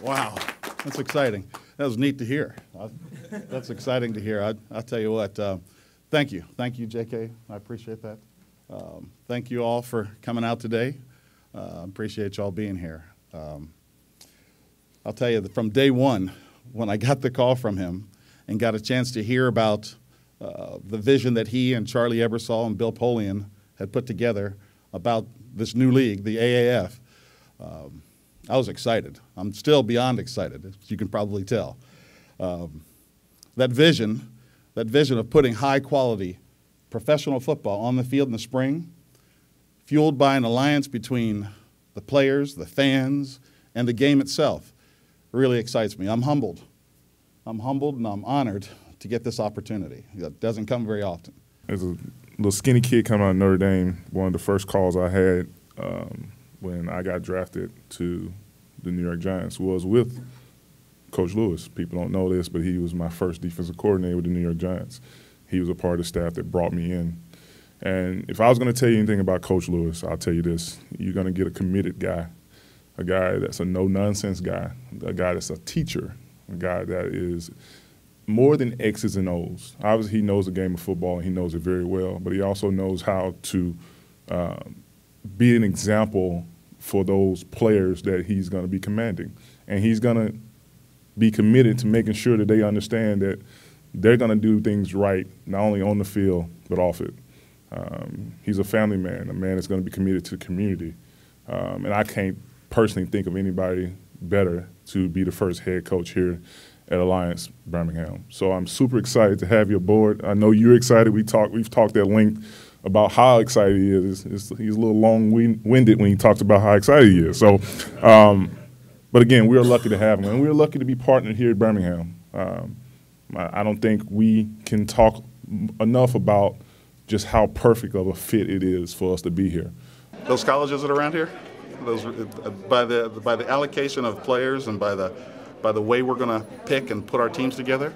Wow, that's exciting. That was neat to hear. That's exciting to hear. I'll tell you what, thank you. Thank you, JK. I appreciate that. Thank you all for coming out today. Appreciate you all being here. I'll tell you that from day one, when I got the call from him and got a chance to hear about the vision that he and Charlie Ebersol and Bill Polian had put together about this new league, the AAF, I was excited. I'm still beyond excited, as you can probably tell. That vision of putting high-quality professional football on the field in the spring, fueled by an alliance between the players, the fans, and the game itself, really excites me. I'm humbled. I'm humbled and I'm honored to get this opportunity. That doesn't come very often. As a little skinny kid coming out of Notre Dame, one of the first calls I had when I got drafted to the New York Giants was with Coach Lewis. People don't know this, but he was my first defensive coordinator with the New York Giants. He was a part of the staff that brought me in. And if I was going to tell you anything about Coach Lewis, I'll tell you this. You're going to get a committed guy, a guy that's a no-nonsense guy, a guy that's a teacher, a guy that is more than X's and O's. Obviously, he knows the game of football, and he knows it very well, but he also knows how to be an example for those players that he's going to be commanding. And he's going to be committed to making sure that they understand that they're going to do things right, not only on the field, but off it. He's a family man, a man that's going to be committed to the community. And I can't personally think of anybody better to be the first head coach here at Alliance Birmingham. So I'm super excited to have you aboard. I know you're excited. We've talked at length about how excited he is. He's a little long-winded when he talks about how excited he is. So, but again, we're lucky to have him, and we're lucky to be partnered here at Birmingham. I don't think we can talk enough about just how perfect of a fit it is for us to be here. Those colleges that are around here, those by the allocation of players and by the way we're going to pick and put our teams together,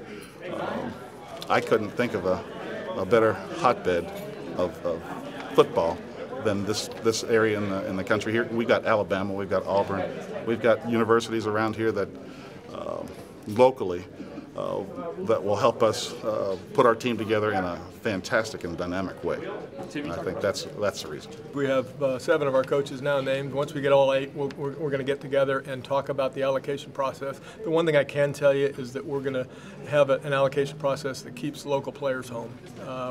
I couldn't think of a better hotbed of football than this area in the country here. We've got Alabama, we've got Auburn, we've got universities around here that locally that will help us put our team together in a fantastic and dynamic way. And I think that's the reason. We have 7 of our coaches now named. Once we get all 8, we're going to get together and talk about the allocation process. The one thing I can tell you is that we're going to have an allocation process that keeps local players home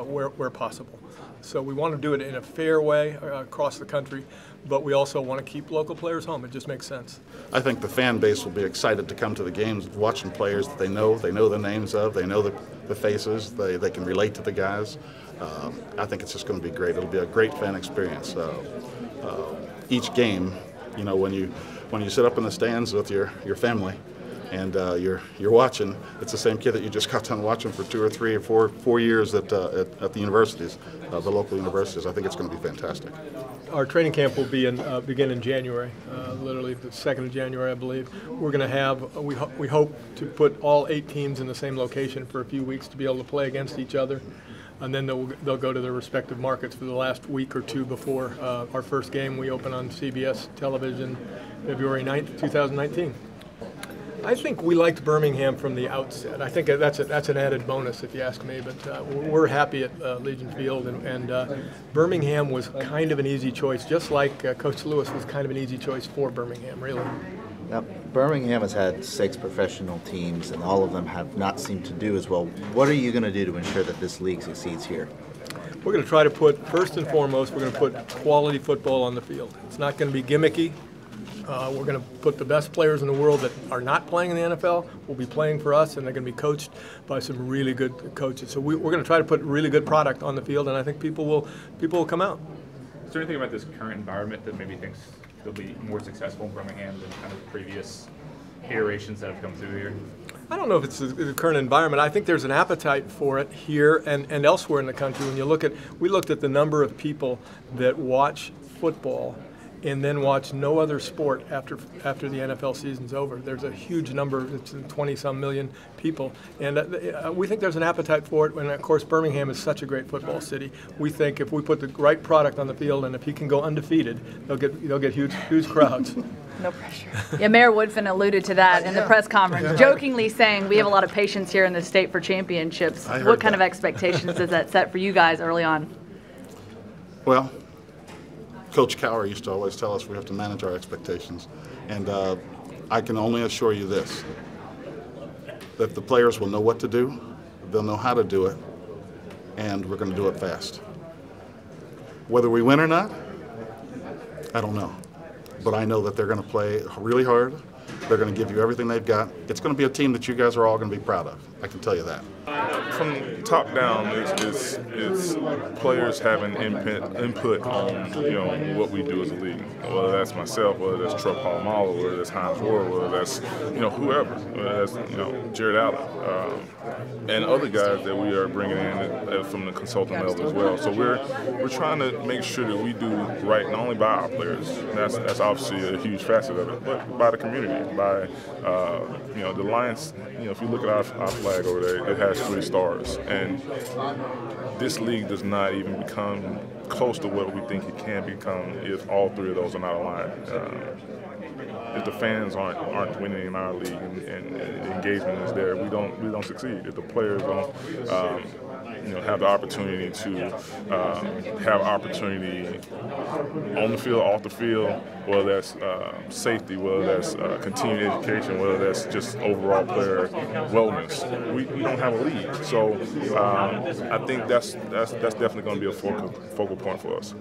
where possible. So we want to do it in a fair way across the country, but we also want to keep local players home. It just makes sense. I think the fan base will be excited to come to the games, watching players that they know the names of, they know the faces, they can relate to the guys. I think it's just going to be great. It'll be a great fan experience. Each game, you know, when you sit up in the stands with your family and you're watching, it's the same kid that you just got done watching for 2 or 3 or 4 years at the universities, the local universities. I think it's going to be fantastic. Our training camp will be begin in January, literally the 2nd of January, I believe. We're going to have, we hope to put all 8 teams in the same location for a few weeks to be able to play against each other. And then they'll go to their respective markets for the last week or 2 before our first game. We open on CBS television February 9th, 2019. I think we liked Birmingham from the outset. I think that's an added bonus, if you ask me. But we're happy at Legion Field, and Birmingham was kind of an easy choice, just like Coach Lewis was kind of an easy choice for Birmingham, really. Now, Birmingham has had 6 professional teams, and all of them have not seemed to do as well. What are you going to do to ensure that this league succeeds here? We're going to try to put, first and foremost, we're going to put quality football on the field. It's not going to be gimmicky. We're going to put the best players in the world that are not playing in the NFL will be playing for us, and they're going to be coached by some really good coaches. So we're going to try to put really good product on the field, and I think people will come out. Is there anything about this current environment that maybe thinks they'll be more successful in Birmingham than kind of previous iterations that have come through here? I don't know if it's the current environment. I think there's an appetite for it here and elsewhere in the country. When you look at, we looked at the number of people that watch football and then watch no other sport after the NFL season's over. There's a huge number, it's 20-some million people, and we think there's an appetite for it. And of course, Birmingham is such a great football city. We think if we put the right product on the field, and if he can go undefeated, they'll get huge crowds. No pressure. Yeah, Mayor Woodfin alluded to that in the press conference, jokingly saying we have a lot of patience here in the state for championships. What kind of expectations does that set for you guys early on? Well, Coach Cower used to always tell us we have to manage our expectations. And I can only assure you this, that the players will know what to do, they'll know how to do it, and we're going to do it fast. Whether we win or not, I don't know. But I know that they're going to play really hard. They're going to give you everything they've got. It's going to be a team that you guys are all going to be proud of. I can tell you that. From top down, it's players having input on what we do as a league. Whether that's myself, whether that's Troy Polamalu, whether that's Hines Ward, whether that's whoever, whether that's Jared Allen, and other guys that we are bringing in from the consultant level as well. So we're trying to make sure that we do right not only by our players, and that's obviously a huge facet of it, but by the community, by the Lions. If you look at our flag over there, it has 3 stars, and this league does not even become close to what we think it can become if all 3 of those are not aligned. If the fans aren't winning in our league and the engagement is there, we don't succeed. If the players don't have the opportunity to have opportunity on the field, off the field, whether that's safety, whether that's continued education, whether that's just overall player wellness, we don't have a league. So I think that's definitely going to be a focal point for us.